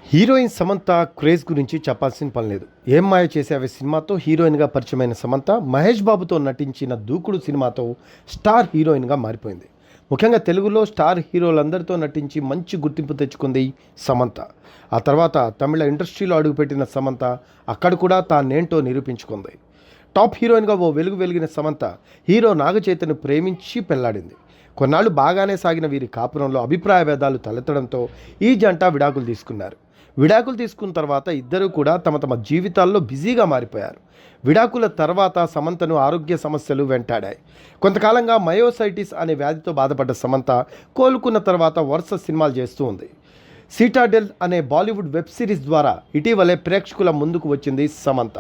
Heroine Samantha craze గురించి చెప్పాల్సిన పని లేదు. ఏం మాయ చేసేవే సినిమాతో హీరోయిన్గా పరిచయమైన సమంత మహేష్ బాబుతో నటించిన దూకుడు సినిమాతో స్టార్ హీరోయిన్గా మారిపోయింది. ముఖ్యంగా తెలుగులో స్టార్ హీరోలందరితో నటించి మంచి గుర్తింపు తెచ్చుకుంది సమంత. ఆ తర్వాత తమిళ ఇండస్ట్రీలో అడుగుపెట్టిన సమంత అక్కడ కూడా తానేంటో నిరూపించుకుంది. టాప్ హీరోయిన్గా ఓ వెలుగు వెలిగిన సమంత హీరో నాగచైతన్యను ప్రేమించి పెళ్లాడింది. కొన్నాళ్ళు బాగానే సాగిన వీరి కాపురంలో అభిప్రాయ భేదాలు తలెత్తడంతో ఈ జంట విడాకులు తీసుకున్నారు. విడాకులు తీసుకున్న తర్వాత ఇద్దరూ కూడా తమ తమ జీవితాల్లో బిజీగా మారిపోయారు. విడాకుల తర్వాత సమంతను ఆరోగ్య సమస్యలు వెంటాడాయి. కొంతకాలంగా మయోసైటిస్ అనే వ్యాధితో బాధపడ్డ సమంత కోలుకున్న తర్వాత వరుస సినిమాలు చేస్తూ ఉంది. సిటాడెల్ అనే బాలీవుడ్ వెబ్ సిరీస్ ద్వారా ఇటీవలే ప్రేక్షకుల ముందుకు వచ్చింది సమంత.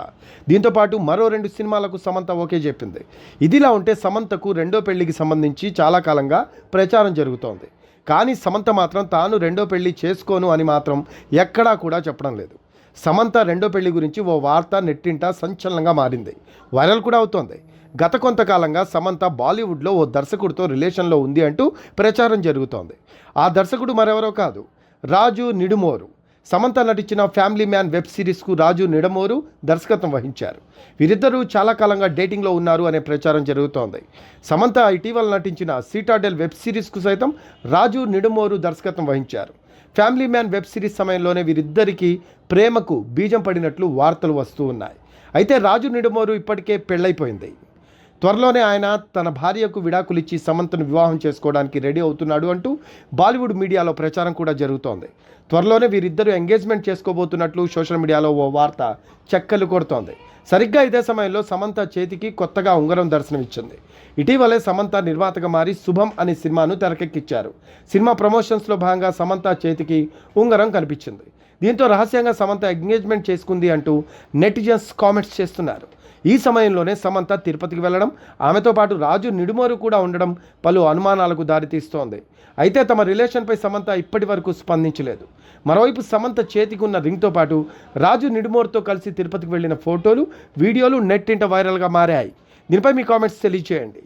దీంతోపాటు మరో 2 సినిమాలకు సమంత ఓకే చెప్పింది. ఇదిలా ఉంటే సమంతకు రెండో పెళ్లికి సంబంధించి చాలా కాలంగా ప్రచారం జరుగుతోంది. కానీ సమంత మాత్రం తాను రెండో పెళ్లి చేసుకోను అని మాత్రం ఎక్కడా కూడా చెప్పడం లేదు. సమంత రెండో పెళ్లి గురించి ఓ వార్త నెట్టింట సంచలనంగా మారింది, వైరల్ కూడా అవుతోంది. గత కొంతకాలంగా సమంత బాలీవుడ్లో ఓ దర్శకుడితో రిలేషన్లో ఉంది అంటూ ప్రచారం జరుగుతోంది. ఆ దర్శకుడు మరెవరో కాదు, రాజు నిడుమోరు. సమంత నటించిన ఫ్యామిలీ మ్యాన్ వెబ్ సిరీస్కు రాజు నిడమోరు దర్శకత్వం వహించారు. వీరిద్దరూ చాలా కాలంగా డేటింగ్లో ఉన్నారు అనే ప్రచారం జరుగుతోంది. సమంత ఇటీవల నటించిన సిటాడెల్ వెబ్ సిరీస్కు సైతం రాజు నిడమోరు దర్శకత్వం వహించారు. ఫ్యామిలీ మ్యాన్ వెబ్ సిరీస్ సమయంలోనే వీరిద్దరికీ ప్రేమకు బీజం పడినట్లు వార్తలు వస్తూ ఉన్నాయి. అయితే రాజు నిడమోరు ఇప్పటికే పెళ్ళైపోయింది. త్వరలోనే ఆయన తన భార్యకు విడాకులిచ్చి సమంతను వివాహం చేసుకోవడానికి రెడీ అవుతున్నాడు అంటూ బాలీవుడ్ మీడియాలో ప్రచారం కూడా జరుగుతోంది. త్వరలోనే వీరిద్దరూ ఎంగేజ్మెంట్ చేసుకోబోతున్నట్లు సోషల్ మీడియాలో ఓ వార్త చెక్కలు కొడుతోంది. సరిగ్గా ఇదే సమయంలో సమంత చేతికి కొత్తగా ఉంగరం దర్శనమిచ్చింది. ఇటీవలే సమంత నిర్మాతగా మారి శుభం అనే సినిమాను తెరకెక్కించారు. సినిమా ప్రమోషన్స్లో భాగంగా సమంత చేతికి ఉంగరం కనిపించింది. దీంతో రహస్యంగా సమంత ఎంగేజ్మెంట్ చేసుకుంది అంటూ నెటిజన్స్ కామెంట్స్ చేస్తున్నారు. ఈ సమయంలోనే సమంత తిరుపతికి వెళ్లడం, ఆమెతో పాటు రాజు నిడుమోరు కూడా ఉండడం పలు అనుమానాలకు దారితీస్తోంది. అయితే తమ రిలేషన్పై సమంత ఇప్పటి వరకు స్పందించలేదు. మరోవైపు సమంత చేతికి ఉన్న రింగ్తో పాటు రాజు నిడుమోరుతో కలిసి తిరుపతికి వెళ్లిన ఫోటోలు, వీడియోలు నెట్టింట వైరల్గా మారాయి. దీనిపై మీ కామెంట్స్ తెలియజేయండి.